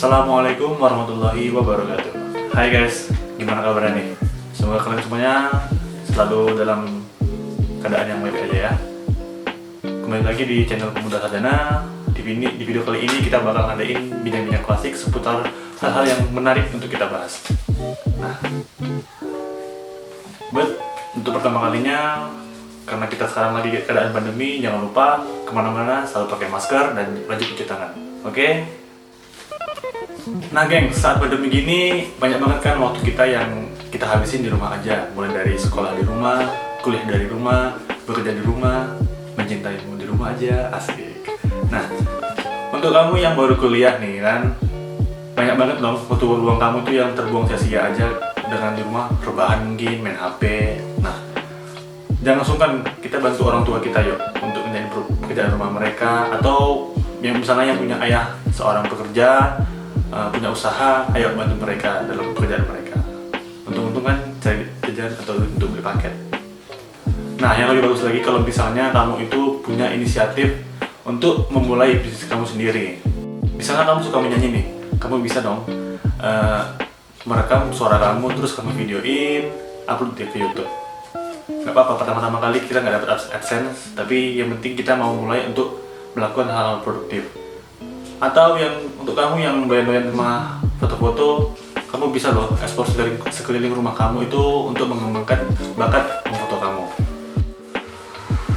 Assalamualaikum warahmatullahi wabarakatuh. Hai guys, gimana kabarnya nih? Semoga kalian semuanya selalu dalam keadaan yang baik aja ya. Kembali lagi di channel Pemuda Sadana. Di video kali ini kita bakal ngadain bincang-bincang klasik seputar hal-hal yang menarik untuk kita bahas. Nah, untuk pertama kalinya, karena kita sekarang lagi keadaan pandemi, jangan lupa kemana-mana selalu pakai masker dan rajin cuci tangan. Oke? Nah geng, saat pandemi gini banyak banget kan waktu kita yang kita habisin di rumah aja. Mulai dari sekolah di rumah, kuliah dari rumah, bekerja di rumah, mencintaimu di rumah aja, asik. Nah, untuk kamu yang baru kuliah nih kan, banyak banget dong waktu luang kamu tuh yang terbuang sia-sia aja dengan di rumah, rebahan mungkin, main HP. Nah, jangan sungkan kita bantu orang tua kita yuk untuk menjadi pekerjaan rumah mereka, atau yang misalnya yang punya ayah seorang pekerja, punya usaha, ayo bantu mereka dalam pekerjaan mereka. Untung-untung kan cari jajan atau untuk beli paket. Nah, yang lebih bagus lagi kalau misalnya kamu itu punya inisiatif untuk memulai bisnis kamu sendiri. Misalnya kamu suka menyanyi nih, kamu bisa dong merekam suara kamu, terus kamu videoin, upload di YouTube. Gak apa-apa, pertama-tama kali kita nggak dapat AdSense, tapi yang penting kita mau mulai untuk melakukan hal-hal produktif. Atau yang untuk kamu yang doyan-doyan sama foto-foto, kamu bisa loh ekspor sekeliling rumah kamu itu untuk mengembangkan bakat memfoto kamu.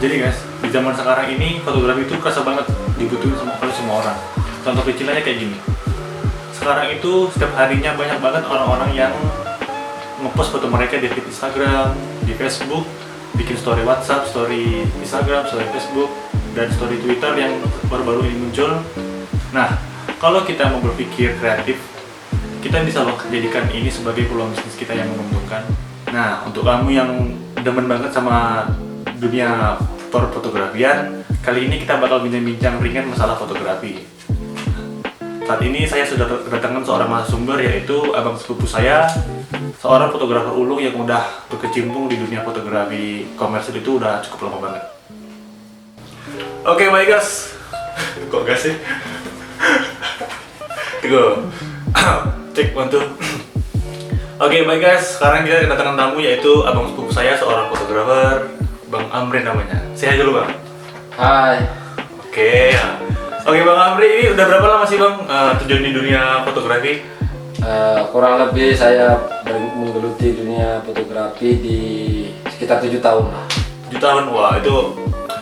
Jadi guys, di zaman sekarang ini fotografi itu kerasa banget dibutuhin oleh semua orang. Contoh kecilnya kayak gini. Sekarang itu setiap harinya banyak banget orang-orang yang ngepost foto mereka di feed Instagram, di Facebook, bikin story WhatsApp, story Instagram, story Facebook, dan story Twitter yang baru-baru ini muncul. Nah, kalau kita mau berpikir kreatif, kita bisa loh jadikan ini sebagai peluang bisnis kita yang menguntungkan. Nah, untuk kamu yang demen banget sama dunia perfotografian, kali ini kita bakal bincang-bincang ringan masalah fotografi. Saat ini saya sudah kedatangan seorang narasumber, yaitu abang sepupu saya, seorang fotografer ulung yang udah berkecimpung di dunia fotografi komersil itu udah cukup lama banget. Oke, baik guys. Kok gas sih? Tunggu. Cek mantu. Oke, baik guys. Sekarang kita kedatangan tamu, yaitu abang sepupu saya, seorang fotografer, Bang Amri namanya. Say hi dulu, Bang. Hai. Oke. Oke, Bang Amri, ini udah berapa lama sih Bang terjun di dunia fotografi? Kurang lebih saya menggeluti dunia fotografi di sekitar 7 tahun lah. 7 tahun, wah itu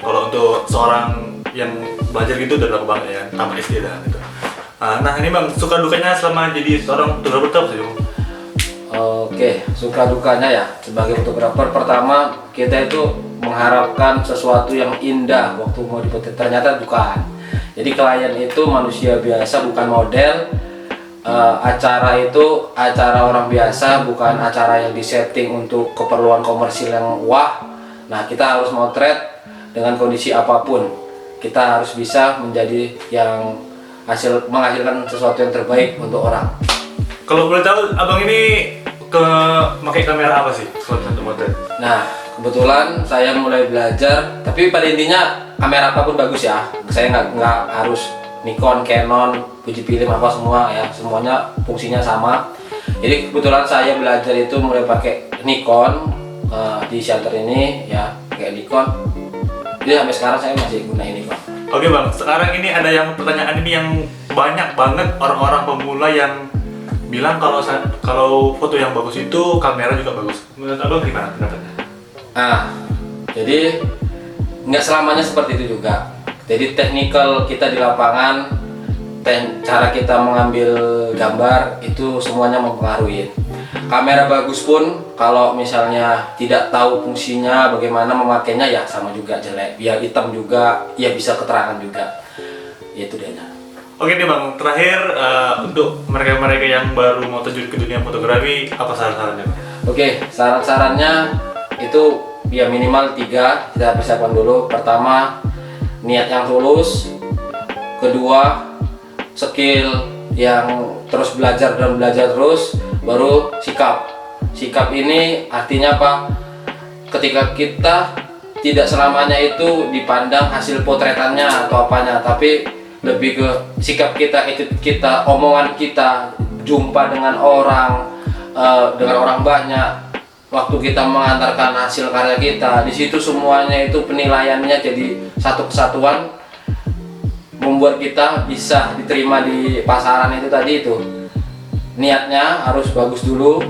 kalau untuk seorang yang belajar gitu udah lama banget ya, tamat SD dah gitu. Nah ini Bang, suka dukanya selama jadi seorang fotografer apa sih Bang? Oke, suka dukanya ya sebagai fotografer, pertama kita itu mengharapkan sesuatu yang indah waktu mau dipotret, ternyata bukan. Jadi klien itu manusia biasa, bukan model. Acara itu acara orang biasa, bukan acara yang disetting untuk keperluan komersil yang wah. Nah, kita harus motret dengan kondisi apapun. Kita harus bisa menjadi yang menghasilkan sesuatu yang terbaik untuk orang. Kalau boleh tahu, abang ini pakai kamera apa sih untuk motret? Nah, kebetulan saya mulai belajar, tapi pada intinya kamera apapun bagus ya. Saya nggak harus Nikon, Canon, Fujifilm apa semua ya, semuanya fungsinya sama. Jadi kebetulan saya belajar itu mulai pakai Nikon di shutter ini ya, kayak Nikon. Jadi sampai sekarang saya masih gunain Nikon. Oke Bang, sekarang ini ada pertanyaan ini yang banyak banget orang-orang pemula yang bilang kalau foto yang bagus itu kamera juga bagus. Menurut abang gimana pendapatnya? Jadi nggak selamanya seperti itu juga. Jadi teknikal kita di lapangan, cara kita mengambil gambar itu semuanya mempengaruhi. Kamera bagus pun kalau misalnya tidak tahu fungsinya, bagaimana memakainya ya sama juga jelek. Biar hitam juga, ya bisa keterangan juga. Itu dia. Oke nih Bang, terakhir untuk mereka-mereka yang baru mau terjun ke dunia fotografi, apa saran-sarannya? Oke, saran-sarannya itu ya minimal 3 kita persiapkan dulu. Pertama, niat yang tulus. Kedua, skill yang terus belajar dan belajar terus. Baru sikap. Sikap ini artinya apa? Ketika kita tidak selamanya itu dipandang hasil potretannya atau apanya, tapi lebih ke sikap kita, attitude kita, omongan kita, jumpa dengan orang banyak, waktu kita mengantarkan hasil karya kita, di situ semuanya itu penilaiannya jadi satu kesatuan, membuat kita bisa diterima di pasaran itu tadi itu. Niatnya harus bagus dulu.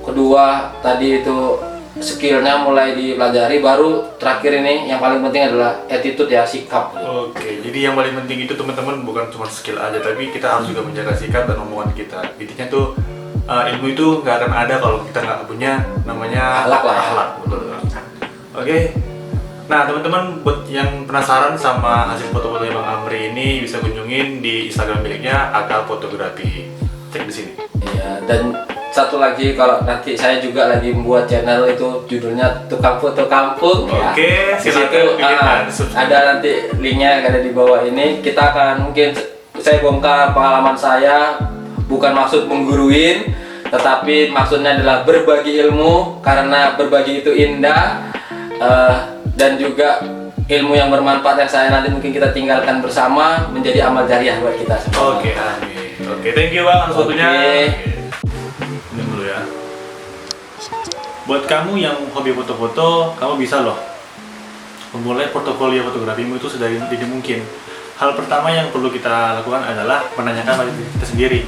Kedua tadi itu skillnya mulai dipelajari, baru terakhir ini yang paling penting adalah attitude ya, sikap. Oke, jadi yang paling penting itu teman-teman bukan cuma skill aja, tapi kita harus juga menjaga sikap dan omongan kita. Intinya tuh ilmu itu nggak akan ada kalau kita nggak punya namanya Akhlak lah ya. akhlak. Betul. Oke. Nah teman-teman, buat yang penasaran sama hasil foto-foto Bang Amri ini, bisa kunjungin di Instagram miliknya Akal Fotografi. Cek di sini. Iya, dan satu lagi, kalau nanti saya juga lagi membuat channel itu judulnya Tukang Foto Kampung. Oke, ya. silakan Ada nanti linknya yang ada di bawah ini. Kita akan mungkin saya bongkar pengalaman saya, bukan maksud mengguruin, tetapi maksudnya adalah berbagi ilmu, karena berbagi itu indah, dan juga ilmu yang bermanfaat yang saya nanti mungkin kita tinggalkan bersama menjadi amal jariah buat kita semua. Oke, amin. Oke, thank you Bang atas waktunya. Ini dulu ya. Buat kamu yang hobi foto-foto, kamu bisa loh memulai portofolio fotografimu itu sedari dini mungkin. Hal pertama yang perlu kita lakukan adalah menanyakan pada diri kita sendiri,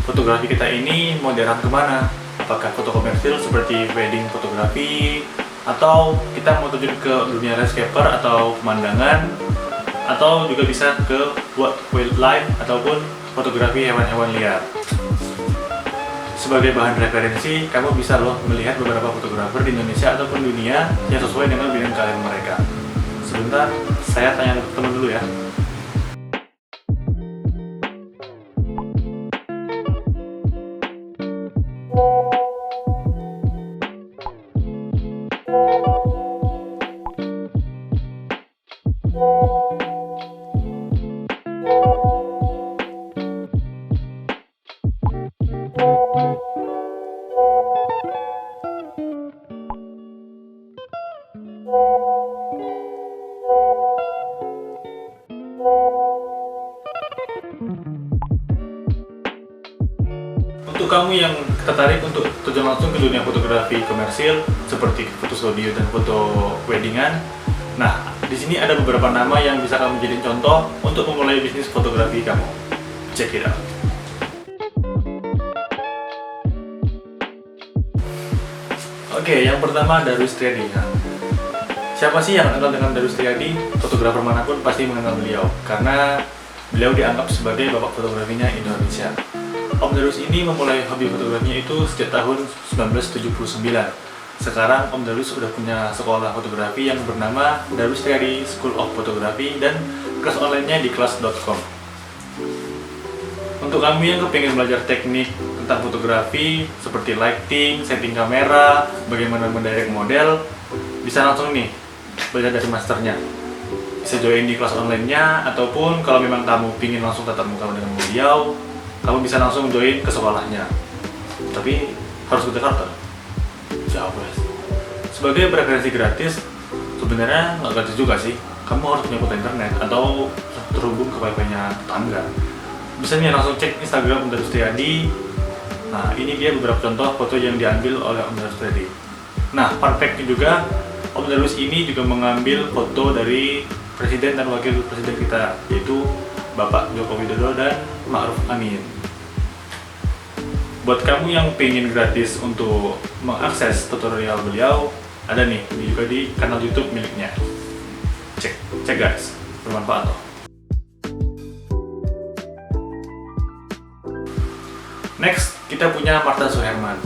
fotografi kita ini mau diarahkan kemana? Apakah foto komersil seperti wedding fotografi, atau kita mau terjun ke dunia landscaper atau pemandangan, atau juga bisa ke buat wildlife ataupun fotografi hewan-hewan liar. Sebagai bahan referensi, kamu bisa loh melihat beberapa fotografer di Indonesia ataupun dunia yang sesuai dengan bidang kalian mereka. Sebentar, saya tanya teman dulu ya. Untuk kamu yang tertarik untuk terjun langsung ke dunia fotografi komersil seperti foto studio dan foto weddingan, nah di sini ada beberapa nama yang bisa kamu jadiin contoh untuk memulai bisnis fotografi kamu. Check it out. Oke, yang pertama Darus Triadi. Nah, siapa sih yang kenal dengan Darus Triadi? Fotografer manapun pasti mengenal beliau karena beliau dianggap sebagai bapak fotografinya Indonesia. Om Darus ini memulai hobi fotografinya itu sejak tahun 1979. Sekarang Om Darus sudah punya sekolah fotografi yang bernama Darus Triadi School of Photography dan kelas online-nya di kelas.com. Untuk kamu yang kepengen belajar teknik tentang fotografi seperti lighting, setting kamera, bagaimana mendirect model, bisa langsung nih belajar dari masternya. Bisa join di kelas online-nya, ataupun kalau memang kamu ingin langsung tatap muka dengan beliau, kamu bisa langsung join ke sekolahnya. Tapi harus ke Jakarta? Jauh guys. Sebagai preferensi gratis, sebenarnya nggak gratis juga sih. Kamu harus punya kuota internet atau terhubung ke wifi-nya tetangga. Bisa nih langsung cek Instagram Om Darus Triadi. Nah ini dia beberapa contoh foto yang diambil oleh Om Darus Triadi. Nah fun fact juga, Om Darus ini juga mengambil foto dari presiden dan wakil presiden kita, yaitu Bapak Joko Widodo dan Ma'ruf Amin. Buat kamu yang pengen gratis untuk mengakses tutorial beliau, ada nih juga di kanal YouTube miliknya. Cek guys, bermanfaat loh. Next, kita punya Martha Suherman.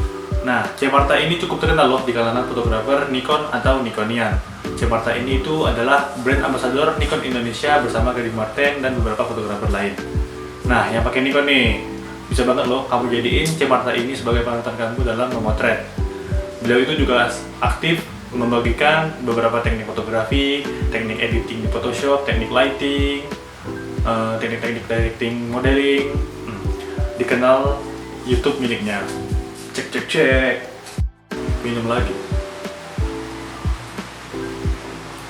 Nah, C. Martha ini cukup terkenal loh di kalangan fotografer Nikon atau Nikonian. C. Martha ini itu adalah brand ambassador Nikon Indonesia bersama Gading Marten dan beberapa fotografer lain. Nah, yang pakai Nikon nih, bisa banget loh kamu jadiin C. Martha ini sebagai panutan kamu dalam memotret. Beliau itu juga aktif membagikan beberapa teknik fotografi, teknik editing di Photoshop, teknik lighting, teknik-teknik directing, modeling, dikenal YouTube miliknya. Cek. Minum lagi.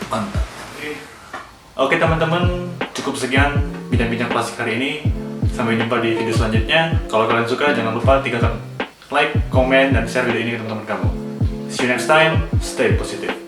Mantap. Oke teman-teman, cukup cukup sekian bincang-bincang klasik hari ini. Sampai jumpa di video selanjutnya. Kalau kalian suka, jangan lupa tinggalkan like, komen, dan share video ini ke teman-teman kamu. See you next time. Stay positive.